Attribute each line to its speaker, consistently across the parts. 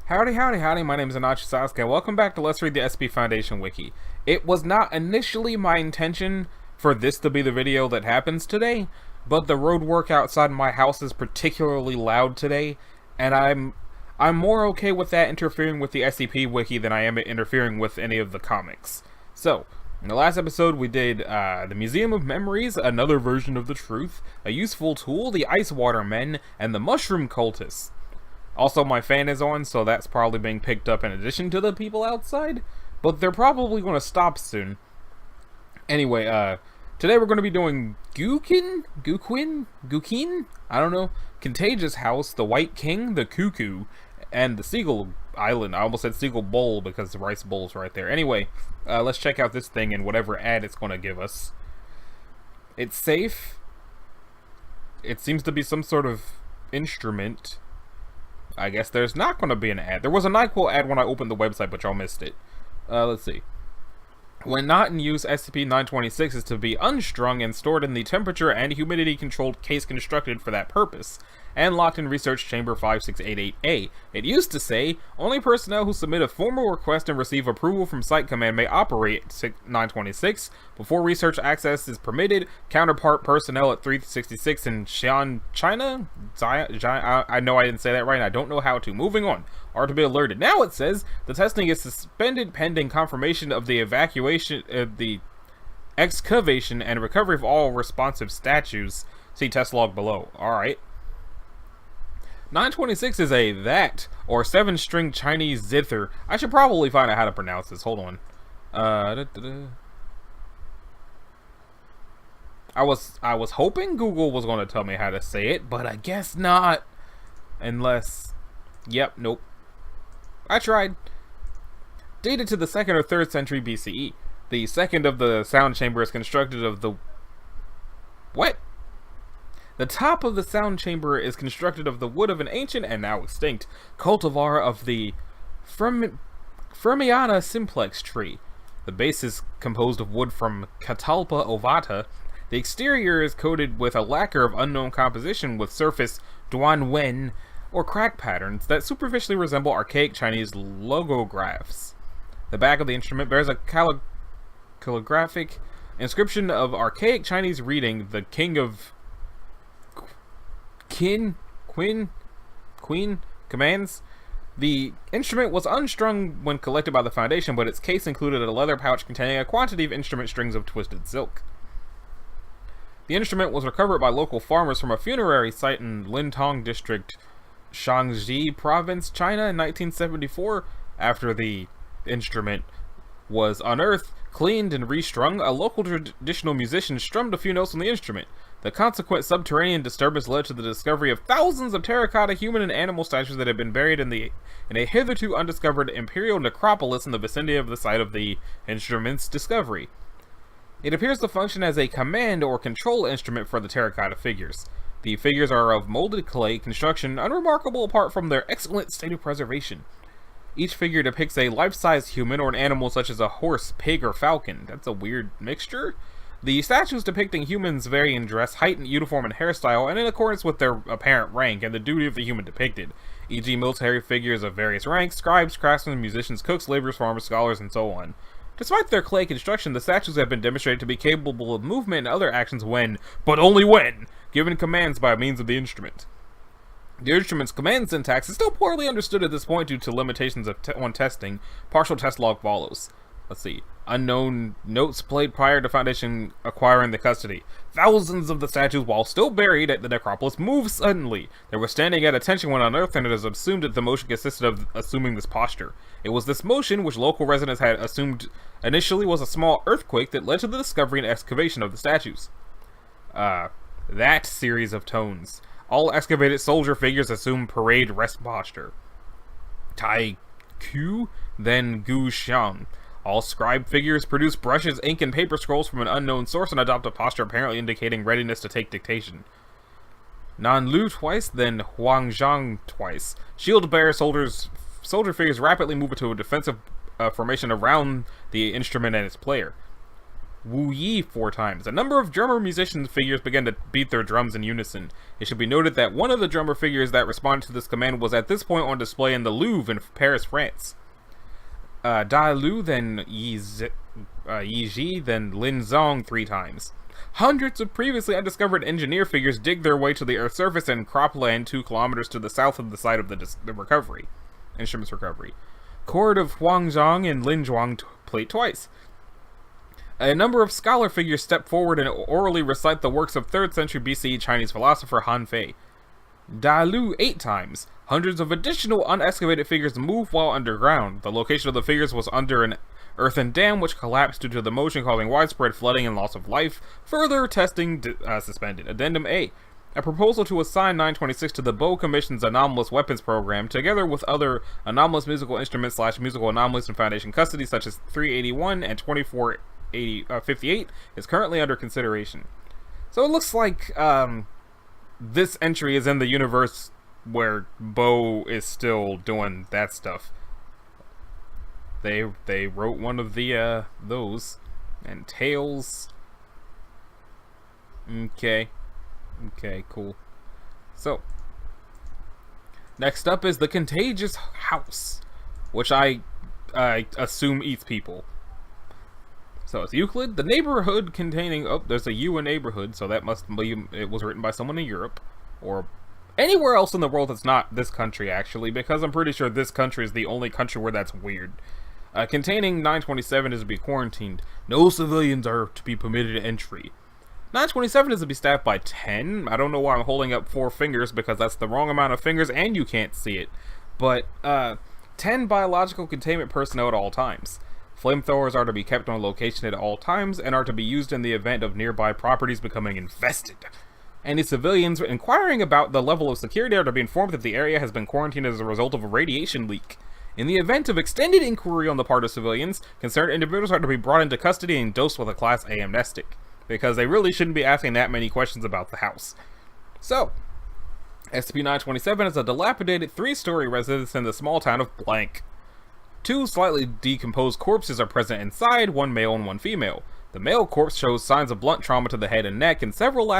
Speaker 1: Howdy, howdy, howdy, my name is Anachi Sasuke, and welcome back to Let's Read the SCP Foundation Wiki. It was not initially my intention for this to be the video that happens today, but the road work outside my house is particularly loud today, and I'm more okay with that interfering with the SCP Wiki than I am interfering with any of the comics. So, in the last episode we did the Museum of Memories, another version of the truth, a useful tool, the Ice Water Men, and the Mushroom Cultists. Also, my fan is on, so that's probably being picked up in addition to the people outside, but they're probably going to stop soon. Anyway, today we're going to be doing Gukin? I don't know. Contagious House, the White King, the Cuckoo, and the Seagull Island. I almost said Seagull Bowl because the rice bowl's right there. Anyway, let's check out this thing and whatever ad it's going to give us. It's safe. It seems to be some sort of instrument. I guess there's not going to be an ad. There was a NyQuil ad when I opened the website, but y'all missed it. Let's see. When not in use, SCP-926 is to be unstrung and stored in the temperature and humidity-controlled case constructed for that purpose, and locked in Research Chamber 5688A. It used to say, only personnel who submit a formal request and receive approval from Site Command may operate 926. Before research access is permitted, counterpart personnel at 366 in Xi'an, China? I know I didn't say that right, and I don't know how to. Moving on. Are to be alerted. Now it says, the testing is suspended pending confirmation of the evacuation, the excavation and recovery of all responsive statues. See test log below. Alright. 926 is a that, or 7-string Chinese zither. I should probably find out how to pronounce this. Hold on. I was hoping Google was going to tell me how to say it, but I guess not. Unless... Yep, nope. I tried. Dated to the 2nd or 3rd century BCE. The second of the sound chamber is constructed of the... What? The top of the sound chamber is constructed of the wood of an ancient and now extinct cultivar of the Firmiana simplex tree. The base is composed of wood from Catalpa ovata. The exterior is coated with a lacquer of unknown composition with surface duanwen or crack patterns that superficially resemble archaic Chinese logographs. The back of the instrument bears a calligraphic inscription of archaic Chinese reading, the King of Queen commands. The instrument was unstrung when collected by the Foundation, but its case included a leather pouch containing a quantity of instrument strings of twisted silk. The instrument was recovered by local farmers from a funerary site in Lintong District, Shaanxi Province, China in 1974. After the instrument was unearthed, cleaned, and restrung, a local traditional musician strummed a few notes on the instrument. The consequent subterranean disturbance led to the discovery of thousands of terracotta human and animal statues that had been buried in a hitherto undiscovered imperial necropolis in the vicinity of the site of the instrument's discovery. It appears to function as a command or control instrument for the terracotta figures. The figures are of molded clay construction, unremarkable apart from their excellent state of preservation. Each figure depicts a life-size human or an animal such as a horse, pig, or falcon. That's a weird mixture. The statues depicting humans vary in dress, height, and uniform and hairstyle, and in accordance with their apparent rank and the duty of the human depicted, e.g. military figures of various ranks, scribes, craftsmen, musicians, cooks, laborers, farmers, scholars, and so on. Despite their clay construction, the statues have been demonstrated to be capable of movement and other actions when, but only when, given commands by means of the instrument. The instrument's command syntax is still poorly understood at this point due to limitations on testing. Partial test log follows. Let's see. Unknown notes played prior to Foundation acquiring the custody. Thousands of the statues, while still buried at the necropolis, moved suddenly. They were standing at attention when unearthed, and it is assumed that the motion consisted of assuming this posture. It was this motion, which local residents had assumed initially was a small earthquake, that led to the discovery and excavation of the statues. That series of tones. All excavated soldier figures assume parade rest posture. Tai Ku, then Gu Xiang. All scribe figures produce brushes, ink, and paper scrolls from an unknown source and adopt a posture apparently indicating readiness to take dictation. Nan Lu twice, then Huang Zhang twice. Shield-bearer soldier figures rapidly move into a defensive formation around the instrument and its player. Wu Yi 4 times. A number of drummer musician figures began to beat their drums in unison. It should be noted that one of the drummer figures that responded to this command was at this point on display in the Louvre in Paris, France. Da Lu, then Yi Ji, then Lin Zong 3 times. Hundreds of previously undiscovered engineer figures dig their way to the Earth's surface and cropland 2 kilometers to the south of the site of the recovery. Instruments recovery. Court of Huangzhong and Lin Zhuang plate twice. A number of scholar figures step forward and orally recite the works of 3rd century BCE Chinese philosopher Han Fei. Da Lu 8 times. Hundreds of additional unexcavated figures move while underground. The location of the figures was under an earthen dam which collapsed due to the motion, causing widespread flooding and loss of life. Further testing suspended. Addendum A. A proposal to assign 926 to the Bow Commission's Anomalous Weapons Program, together with other anomalous musical instruments / musical anomalies in Foundation custody, such as 381 and 2458, is currently under consideration. So it looks like this entry is in the universe where Bow is still doing that stuff. They wrote one of the those, and Tails. Okay, cool. So next up is the Contagious House, which I assume eats people. So it's Euclid, the neighborhood containing. Oh, there's a U in neighborhood, so that must be it was written by someone in Europe or anywhere else in the world that's not this country, actually, because I'm pretty sure this country is the only country where that's weird. Containing 927 is to be quarantined. No civilians are to be permitted entry. 927 is to be staffed by 10. I don't know why I'm holding up 4 fingers, because that's the wrong amount of fingers and you can't see it. But 10 biological containment personnel at all times. Flamethrowers are to be kept on location at all times and are to be used in the event of nearby properties becoming infested. Any civilians inquiring about the level of security are to be informed that the area has been quarantined as a result of a radiation leak. In the event of extended inquiry on the part of civilians, concerned individuals are to be brought into custody and dosed with a Class A amnestic, because they really shouldn't be asking that many questions about the house. So, SCP-927 is a dilapidated 3-story residence in the small town of Blank. 2 slightly decomposed corpses are present inside, 1 male and 1 female. The male corpse shows signs of blunt trauma to the head and neck, and several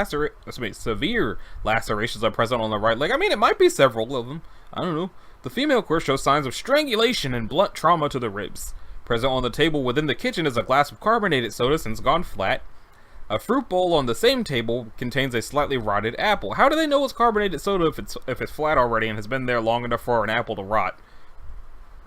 Speaker 1: severe lacerations are present on the right leg. I mean, it might be several of them. I don't know. The female corpse shows signs of strangulation and blunt trauma to the ribs. Present on the table within the kitchen is a glass of carbonated soda since gone flat. A fruit bowl on the same table contains a slightly rotted apple. How do they know it's carbonated soda if it's flat already and has been there long enough for an apple to rot?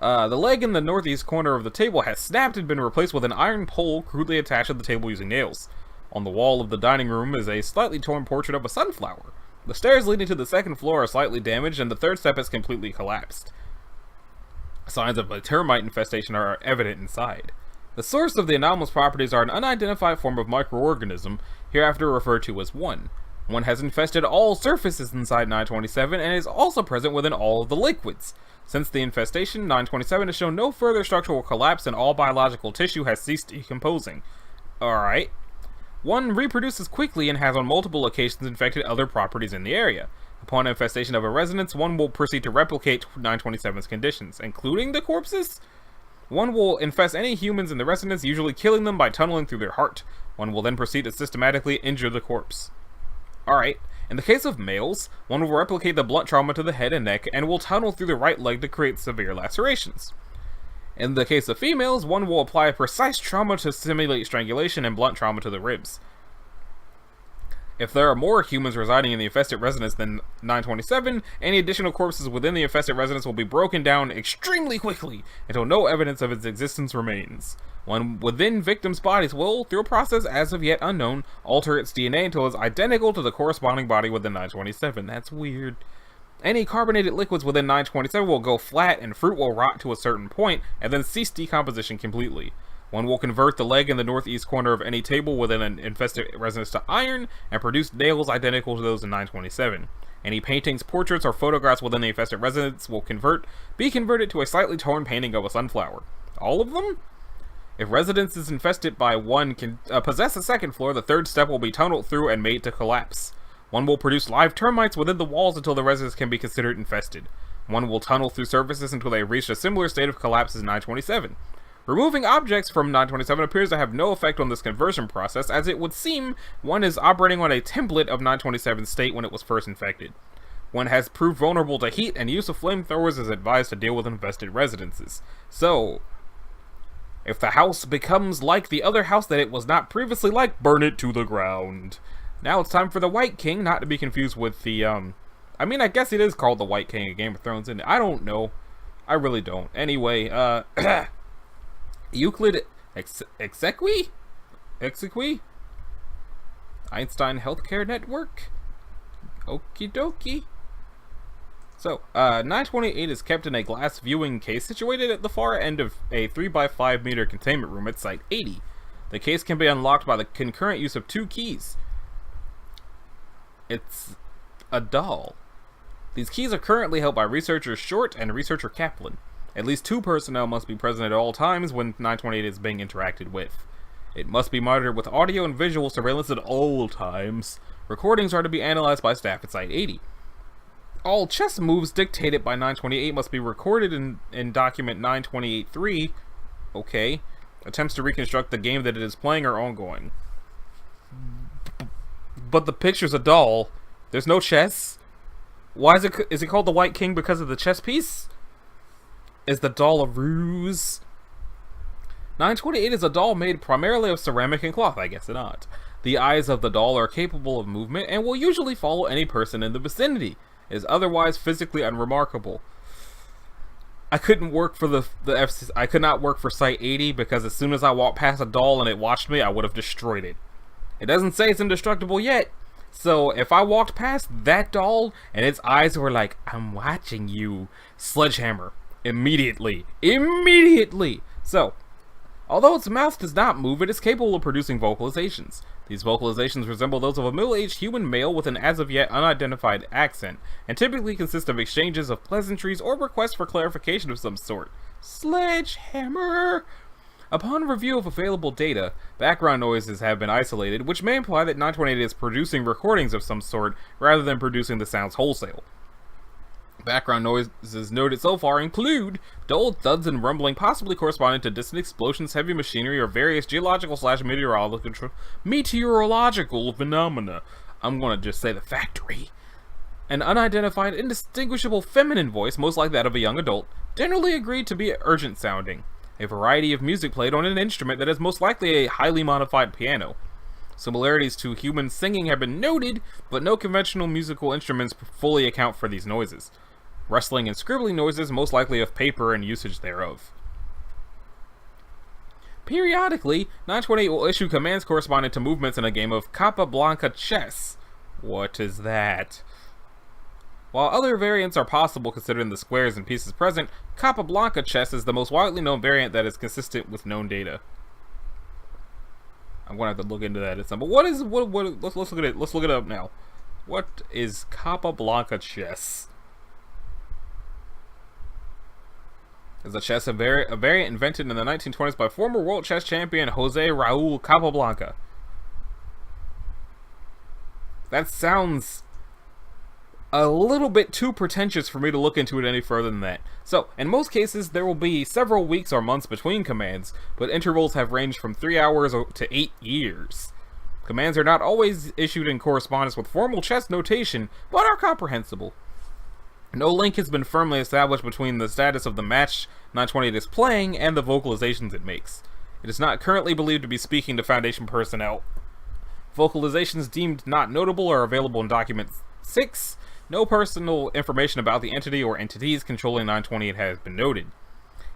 Speaker 1: The leg in the northeast corner of the table has snapped and been replaced with an iron pole crudely attached to the table using nails. On the wall of the dining room is a slightly torn portrait of a sunflower. The stairs leading to the 2nd floor are slightly damaged, and the 3rd step has completely collapsed. Signs of a termite infestation are evident inside. The source of the anomalous properties are an unidentified form of microorganism, hereafter referred to as 1. 1 has infested all surfaces inside 927 and is also present within all of the liquids. Since the infestation, 927 has shown no further structural collapse and all biological tissue has ceased decomposing. Alright. 1 reproduces quickly and has on multiple occasions infected other properties in the area. Upon infestation of a residence, 1 will proceed to replicate 927's conditions, including the corpses. 1 will infest any humans in the residence, usually killing them by tunneling through their heart. 1 will then proceed to systematically injure the corpse. Alright, in the case of males, 1 will replicate the blunt trauma to the head and neck and will tunnel through the right leg to create severe lacerations. In the case of females, 1 will apply precise trauma to simulate strangulation and blunt trauma to the ribs. If there are more humans residing in the infested residence than 927, any additional corpses within the infested residence will be broken down extremely quickly until no evidence of its existence remains. 1 within victims' bodies will, through a process as of yet unknown, alter its DNA until it is identical to the corresponding body within 927. That's weird. Any carbonated liquids within 927 will go flat and fruit will rot to a certain point and then cease decomposition completely. 1 will convert the leg in the northeast corner of any table within an infested residence to iron and produce nails identical to those in 927. Any paintings, portraits, or photographs within the infested residence will be converted to a slightly torn painting of a sunflower. All of them? If residence is infested by 1 can possess a 2nd floor, the 3rd step will be tunneled through and made to collapse. 1 will produce live termites within the walls until the residence can be considered infested. 1 will tunnel through surfaces until they reach a similar state of collapse as 927. Removing objects from 927 appears to have no effect on this conversion process, as it would seem one is operating on a template of 927's state when it was first infected. One has proved vulnerable to heat, and use of flamethrowers is advised to deal with infested residences. So, if the house becomes like the other house that it was not previously like, burn it to the ground. Now it's time for the White King, not to be confused with the, I mean, I guess it is called the White King of Game of Thrones, and I don't know. I really don't. Anyway, Euclid Exequi? Einstein Healthcare Network? Okie dokie. So, 928 is kept in a glass viewing case situated at the far end of a 3x5 meter containment room at Site 80. The case can be unlocked by the concurrent use of 2 keys. It's a doll. These keys are currently held by researcher Short and researcher Kaplan. At least 2 personnel must be present at all times when 928 is being interacted with. It must be monitored with audio and visual surveillance at all times. Recordings are to be analyzed by staff at Site 80. All chess moves dictated by 928 must be recorded in document 928-3. Okay. Attempts to reconstruct the game that it is playing are ongoing. But the picture's a doll. There's no chess. Why is it called the White King because of the chess piece? Is the doll a ruse? 928 is a doll made primarily of ceramic and cloth, I guess not. The eyes of the doll are capable of movement and will usually follow any person in the vicinity. It is otherwise physically unremarkable. I couldn't work for I could not work for Site 80 because as soon as I walked past a doll and it watched me, I would have destroyed it. It doesn't say it's indestructible yet. So if I walked past that doll and its eyes were like, I'm watching you, sledgehammer. Immediately. So, although its mouth does not move, it is capable of producing vocalizations. These vocalizations resemble those of a middle-aged human male with an as-of-yet unidentified accent, and typically consist of exchanges of pleasantries or requests for clarification of some sort. Sledgehammer! Upon review of available data, background noises have been isolated, which may imply that 928 is producing recordings of some sort, rather than producing the sounds wholesale. Background noises noted so far include dull thuds and rumbling, possibly corresponding to distant explosions, heavy machinery, or various geological phenomena. I'm gonna just say the factory. An unidentified, indistinguishable feminine voice, most like that of a young adult, generally agreed to be urgent sounding. A variety of music played on an instrument that is most likely a highly modified piano. Similarities to human singing have been noted, but no conventional musical instruments fully account for these noises. Rustling and scribbling noises, most likely of paper and usage thereof. Periodically, 928 will issue commands corresponding to movements in a game of Capablanca chess. What is that? While other variants are possible considering the squares and pieces present, Capablanca chess is the most widely known variant that is consistent with known data. I'm gonna have to look into that at some. But let's look at it. Let's look it up now. What is Capablanca chess? Is a chess a variant invented in the 1920s by former world chess champion Jose Raul Capablanca. That sounds a little bit too pretentious for me to look into it any further than that. So, in most cases, there will be several weeks or months between commands, but intervals have ranged from 3 hours to 8 years. Commands are not always issued in correspondence with formal chess notation, but are comprehensible. No link has been firmly established between the status of the match 928 is playing and the vocalizations it makes. It is not currently believed to be speaking to Foundation personnel. Vocalizations deemed not notable are available in Document 6. No personal information about the entity or entities controlling 928 has been noted.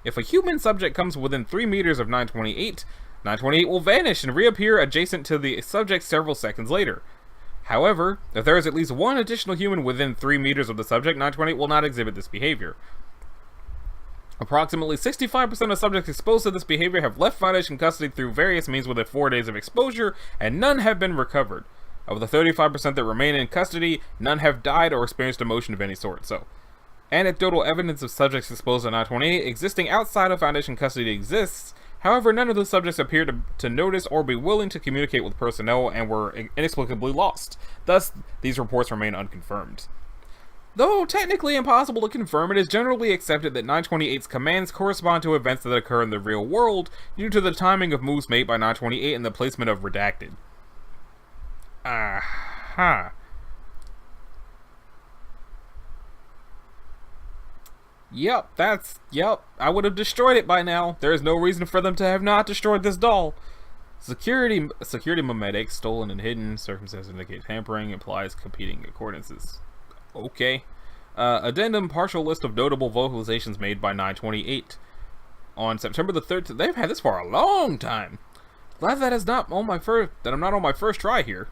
Speaker 1: If a human subject comes within 3 meters of 928, 928 will vanish and reappear adjacent to the subject several seconds later. However, if there is at least one additional human within 3 meters of the subject, 928 will not exhibit this behavior. Approximately 65% of subjects exposed to this behavior have left Foundation custody through various means within 4 days of exposure, and none have been recovered. Of the 35% that remain in custody, none have died or experienced emotion of any sort. So, anecdotal evidence of subjects exposed to 928 existing outside of Foundation custody exists. However, none of the subjects appear to notice or be willing to communicate with personnel and were inexplicably lost. Thus, these reports remain unconfirmed. Though technically impossible to confirm, it is generally accepted that 928's commands correspond to events that occur in the real world due to the timing of moves made by 928 and the placement of redacted. Aha. Yep, I would have destroyed it by now. There is no reason for them to have not destroyed this doll. Security memetic, stolen and hidden, circumstances indicate tampering, implies competing accordances. Okay. Addendum, partial list of notable vocalizations made by 928. On September the 3rd, they've had this for a long time. Glad that I'm not on my first try here.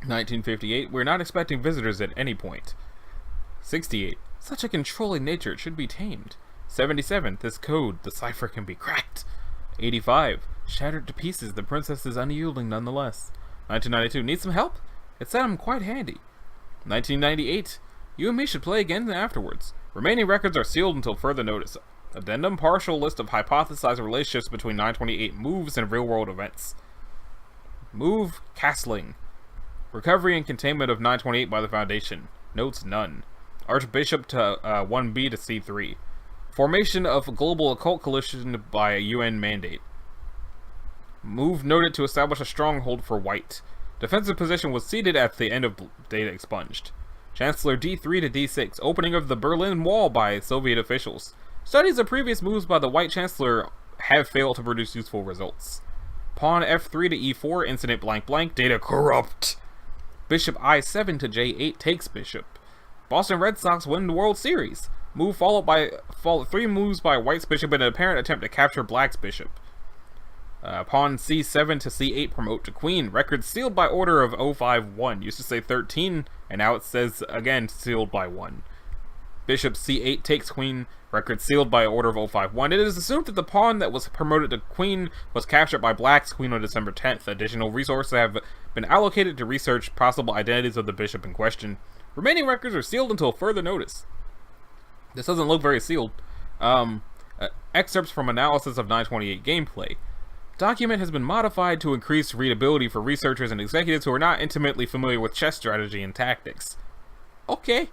Speaker 1: 1958, we're not expecting visitors at any point. 68, such a controlling nature, it should be tamed. 77, this code, the cipher can be cracked. 85, shattered to pieces, the princess is unyielding nonetheless. 1992, need some help? It said I'm quite handy. 1998, you and me should play again afterwards. Remaining records are sealed until further notice. Addendum, partial list of hypothesized relationships between 928 moves and real-world events. Move, castling. Recovery and containment of 928 by the Foundation. Notes none. Archbishop to 1B to C3. Formation of Global Occult Coalition by a UN mandate. Move noted to establish a stronghold for White. Defensive position was ceded at the end of data expunged. Chancellor D3 to D6. Opening of the Berlin Wall by Soviet officials. Studies of previous moves by the White Chancellor have failed to produce useful results. Pawn F3 to E4. Incident blank blank. Data corrupt. Bishop I7 to J8 takes bishop. Boston Red Sox win the World Series. Move followed by 3 moves by White's bishop in an apparent attempt to capture Black's bishop. Pawn C7 to C8 promote to queen. Record sealed by order of 051. Used to say 13, and now it says again sealed by 1. Bishop C8 takes queen. Record sealed by order of 051. It is assumed that the pawn that was promoted to queen was captured by Black's queen on December 10th. Additional resources have been allocated to research possible identities of the bishop in question. Remaining records are sealed until further notice. This doesn't look very sealed. Excerpts from analysis of 928 gameplay. Document has been modified to increase readability for researchers and executives who are not intimately familiar with chess strategy and tactics. Okay.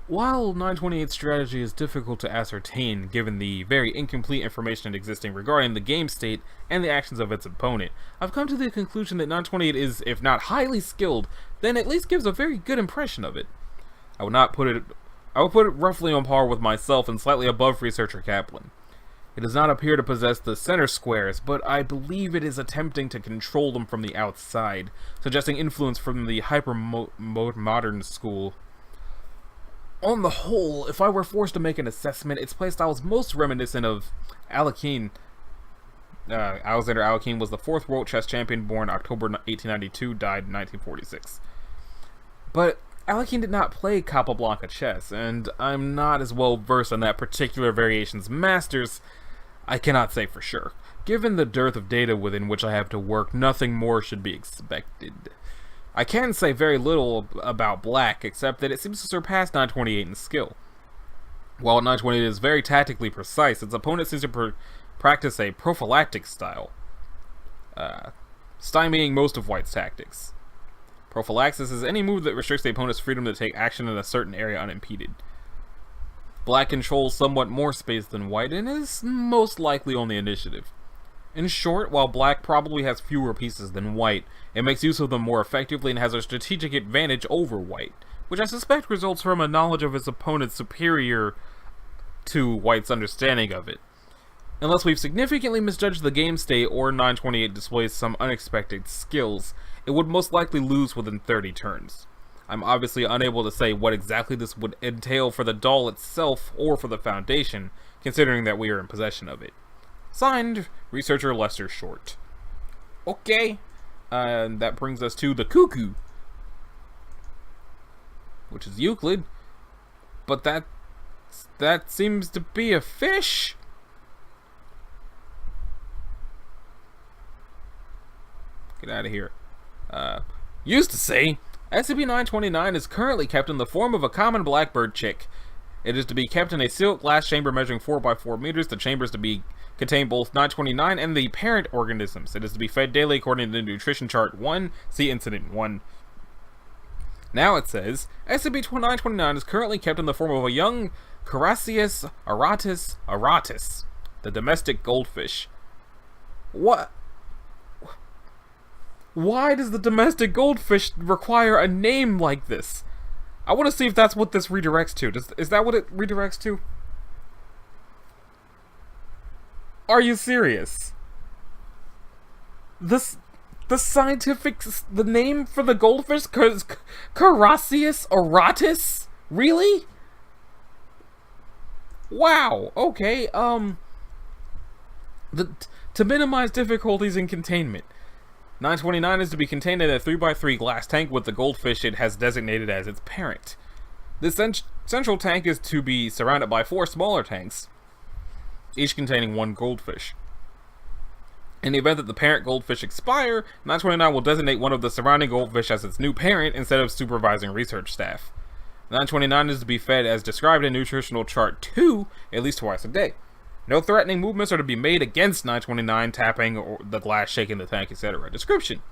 Speaker 1: While 928's strategy is difficult to ascertain given the very incomplete information existing regarding the game state and the actions of its opponent, I've come to the conclusion that 928 is, if not highly skilled, then at least gives a very good impression of it. I would put it roughly on par with myself and slightly above researcher Kaplan. It does not appear to possess the center squares, but I believe it is attempting to control them from the outside, suggesting influence from the hyper-modern school. On the whole, if I were forced to make an assessment, its playstyle is most reminiscent of Alekhine. Alexander Alekhine was the 4th World Chess Champion, born October 1892, died in 1946. But Alekhine did not play Capablanca chess, and I'm not as well versed on that particular variation's masters. I cannot say for sure. Given the dearth of data within which I have to work, nothing more should be expected. I can say very little about Black, except that it seems to surpass 928 in skill. While 928 is very tactically precise, its opponent seems to practice a prophylactic style, stymieing most of White's tactics. Prophylaxis is any move that restricts the opponent's freedom to take action in a certain area unimpeded. Black controls somewhat more space than White and is most likely on the initiative. In short, while Black probably has fewer pieces than White, it makes use of them more effectively and has a strategic advantage over White, which I suspect results from a knowledge of his opponent superior to White's understanding of it. Unless we've significantly misjudged the game state or 928 displays some unexpected skills, it would most likely lose within 30 turns. I'm obviously unable to say what exactly this would entail for the doll itself or for the Foundation, considering that we are in possession of it. Signed, Researcher Lester Short. Okay, and that brings us to the Cuckoo, which is Euclid, but that seems to be a fish. Get out of here. Used to say, SCP-929 is currently kept in the form of a common blackbird chick. It is to be kept in a sealed glass chamber measuring 4 by 4 meters. The chamber is to contain both 929 and the parent organisms. It is to be fed daily according to the Nutrition Chart 1. See Incident 1. Now it says, SCP-929 is currently kept in the form of a young Carassius auratus, the domestic goldfish. What? Why does the domestic goldfish require a name like this? I want to see if that's what this redirects to. Is that what it redirects to? Are you serious? The name for the goldfish, Carassius auratus? Really? Wow, okay, to minimize difficulties in containment, 929 is to be contained in a 3x3 glass tank with the goldfish it has designated as its parent. This central tank is to be surrounded by 4 smaller tanks, each containing 1 goldfish. In the event that the parent goldfish expire, 929 will designate one of the surrounding goldfish as its new parent instead of supervising research staff. 929 is to be fed as described in Nutritional Chart 2 at least twice a day. No threatening movements are to be made against 929, tapping or the glass, shaking the tank, etc. Description: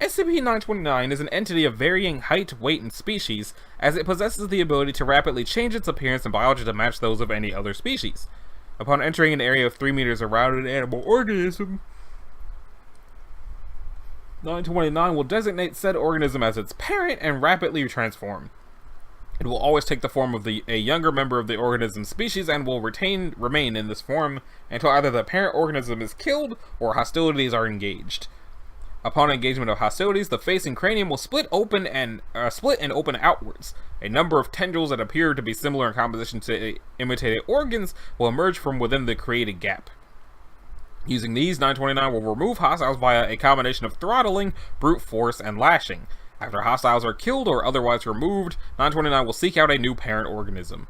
Speaker 1: SCP-929 is an entity of varying height, weight, and species, as it possesses the ability to rapidly change its appearance and biology to match those of any other species. Upon entering an area of 3 meters around an animal organism, 929 will designate said organism as its parent and rapidly transform. It will always take the form of a younger member of the organism species and will remain in this form until either the parent organism is killed or hostilities are engaged. Upon engagement of hostilities, the face and cranium will split and open outwards. A number of tendrils that appear to be similar in composition to imitated organs will emerge from within the created gap. Using these, 929 will remove hostiles via a combination of throttling, brute force, and lashing. After hostiles are killed or otherwise removed, 929 will seek out a new parent organism.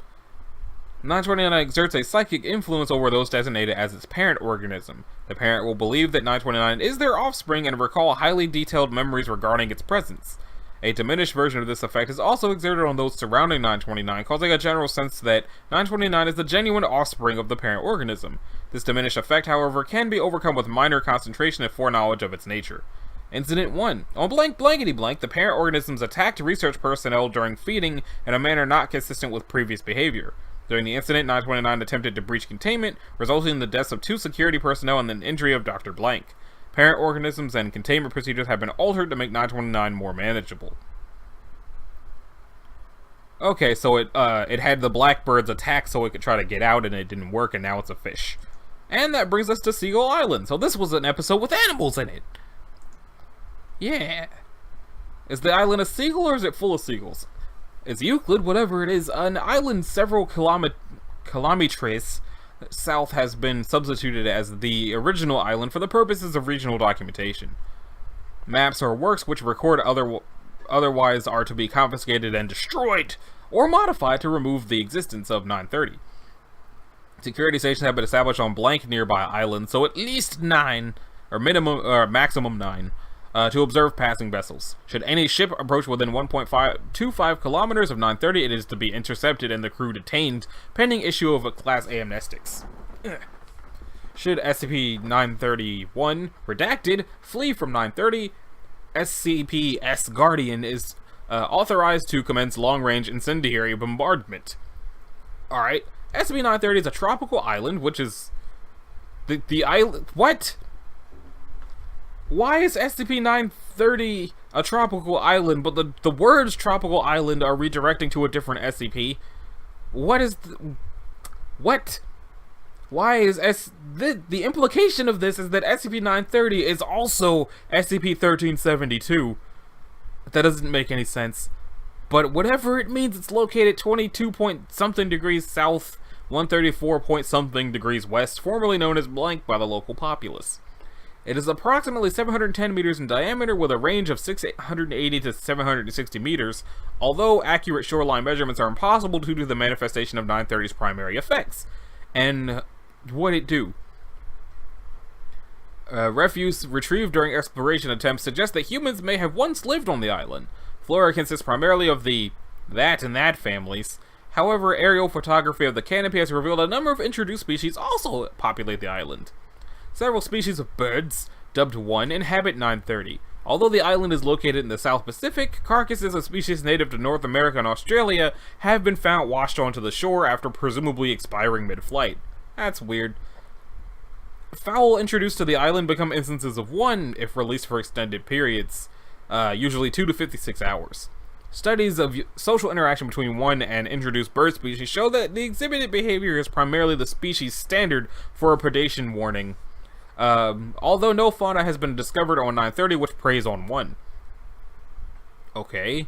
Speaker 1: 929 exerts a psychic influence over those designated as its parent organism. The parent will believe that 929 is their offspring and recall highly detailed memories regarding its presence. A diminished version of this effect is also exerted on those surrounding 929, causing a general sense that 929 is the genuine offspring of the parent organism. This diminished effect, however, can be overcome with minor concentration and foreknowledge of its nature. Incident 1. On blankety blank, the parent organisms attacked research personnel during feeding in a manner not consistent with previous behavior. During the incident, 929 attempted to breach containment, resulting in the deaths of 2 security personnel and the injury of Dr. Blank. Parent organisms and containment procedures have been altered to make 929 more manageable. Okay, so it had the blackbirds attack so it could try to get out and it didn't work, and now it's a fish. And that brings us to Seagull Island. So this was an episode with animals in it. Yeah. Is the island a seagull or is it full of seagulls? It's Euclid, whatever it is. An island several kilometers south has been substituted as the original island for the purposes of regional documentation. Maps or works which record otherwise are to be confiscated and destroyed or modified to remove the existence of 930. Security stations have been established on blank nearby islands, so at least 9, or maximum 9, to observe passing vessels. Should any ship approach within 1.25 kilometers of 930, it is to be intercepted and the crew detained, pending issue of a Class A amnestics. Should SCP-931, redacted, flee from 930, SCP-S Guardian is authorized to commence long-range incendiary bombardment. Alright, SCP-930 is a tropical island, which is... The island... What? Why is SCP-930 a tropical island, but the words tropical island are redirecting to a different SCP? What is... What? Why is the implication of this is that SCP-930 is also SCP-1372. That doesn't make any sense. But whatever it means, it's located 22-point-something degrees south, 134-point-something degrees west, formerly known as blank by the local populace. It is approximately 710 meters in diameter with a range of 680 to 760 meters, although accurate shoreline measurements are impossible due to the manifestation of 930's primary effects. And what it do? Refuse retrieved during exploration attempts suggest that humans may have once lived on the island. Flora consists primarily of the that and that families. However, aerial photography of the canopy has revealed a number of introduced species also populate the island. Several species of birds, dubbed 1, inhabit 930. Although the island is located in the South Pacific, carcasses of species native to North America and Australia have been found washed onto the shore after presumably expiring mid-flight. That's weird. Fowl introduced to the island become instances of one if released for extended periods, usually 2 to 56 hours. Studies of social interaction between one and introduced bird species show that the exhibited behavior is primarily the species standard for a predation warning, although no fauna has been discovered on 930 which preys on one. Okay.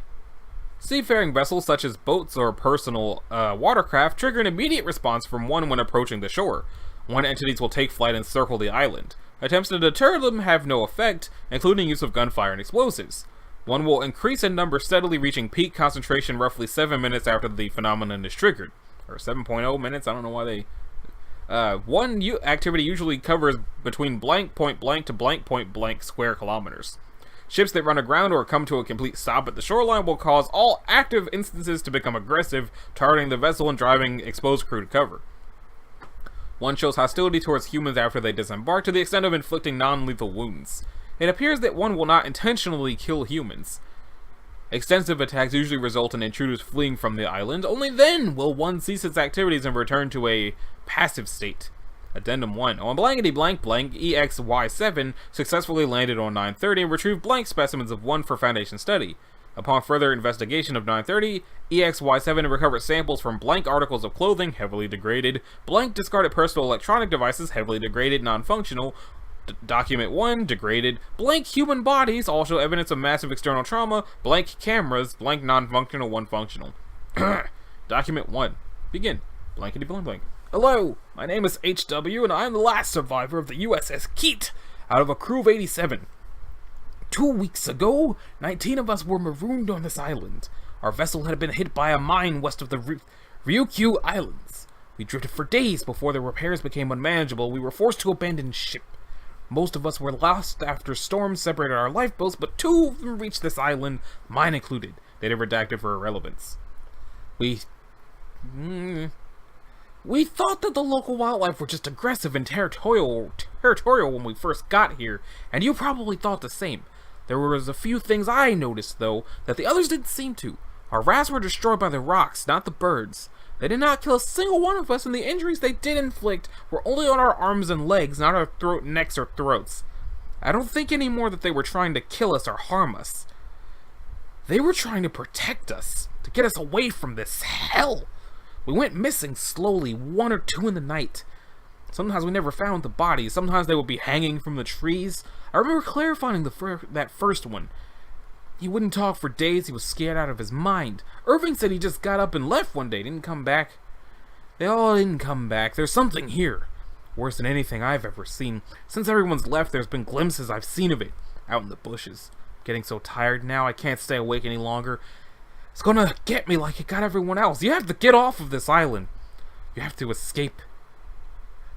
Speaker 1: Seafaring vessels such as boats or personal watercraft trigger an immediate response from one when approaching the shore. One entities will take flight and circle the island. Attempts to deter them have no effect, including use of gunfire and explosives. One will increase in number, steadily reaching peak concentration roughly 7 minutes after the phenomenon is triggered. Or 7.0 minutes, I don't know why they... One activity usually covers between blank point blank to blank point blank square kilometers. Ships that run aground or come to a complete stop at the shoreline will cause all active instances to become aggressive, targeting the vessel and driving exposed crew to cover. One shows hostility towards humans after they disembark to the extent of inflicting non-lethal wounds. It appears that one will not intentionally kill humans. Extensive attacks usually result in intruders fleeing from the island. Only then will one cease its activities and return to a passive state. Addendum 1. On blankety blank blank, EXY7 successfully landed on 930 and retrieved blank specimens of one for Foundation study. Upon further investigation of 930, EXY7 recovered samples from blank articles of clothing, heavily degraded, blank discarded personal electronic devices, heavily degraded, non-functional, Document 1, degraded, blank human bodies, all show evidence of massive external trauma, blank cameras, blank non-functional, one functional. Document 1, begin, blankety blank blank. Hello, my name is HW and I am the last survivor of the USS Keat, out of a crew of 87. 2 weeks ago, 19 of us were marooned on this island. Our vessel had been hit by a mine west of the Ryukyu Islands. We drifted for days before the repairs became unmanageable. We were forced to abandon ship. Most of us were lost after storms separated our lifeboats, but 2 of them reached this island, mine included. They were redacted for irrelevance. We thought that the local wildlife were just aggressive and territorial when we first got here, and you probably thought the same. There was a few things I noticed, though, that the others didn't seem to. Our rafts were destroyed by the rocks, not the birds. They did not kill a single one of us, and the injuries they did inflict were only on our arms and legs, not our necks or throats. I don't think anymore that they were trying to kill us or harm us. They were trying to protect us, to get us away from this hell. We went missing slowly, 1 or 2 in the night. Sometimes we never found the bodies, sometimes they would be hanging from the trees. I remember clarifying that first one. He wouldn't talk for days, he was scared out of his mind. Irving said he just got up and left one day, didn't come back. They all didn't come back. There's something here. Worse than anything I've ever seen. Since everyone's left, there's been glimpses I've seen of it. Out in the bushes. Getting so tired now, I can't stay awake any longer. It's gonna get me like it got everyone else. You have to get off of this island. You have to escape.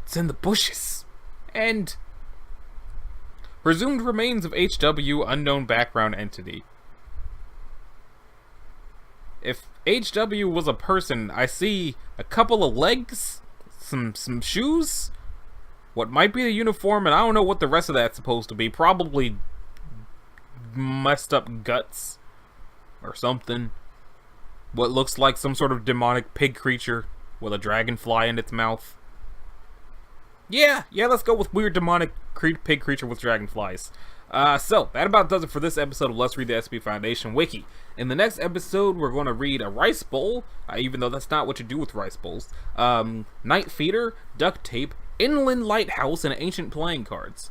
Speaker 1: It's in the bushes. And presumed remains of HW, unknown background entity. If HW was a person, I see a couple of legs, some shoes, what might be a uniform, and I don't know what the rest of that's supposed to be. Probably messed up guts or something. What looks like some sort of demonic pig creature with a dragonfly in its mouth. Yeah, let's go with weird demonic pig creature with dragonflies. So, that about does it for this episode of Let's Read the SCP Foundation Wiki. In the next episode, we're going to read a rice bowl, even though that's not what you do with rice bowls, night feeder, duct tape, inland lighthouse, and ancient playing cards.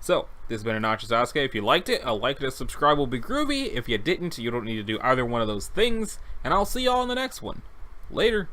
Speaker 1: So, this has been Anarchist Sasuke. If you liked it, a like and a subscribe will be groovy. If you didn't, you don't need to do either one of those things, and I'll see y'all in the next one. Later.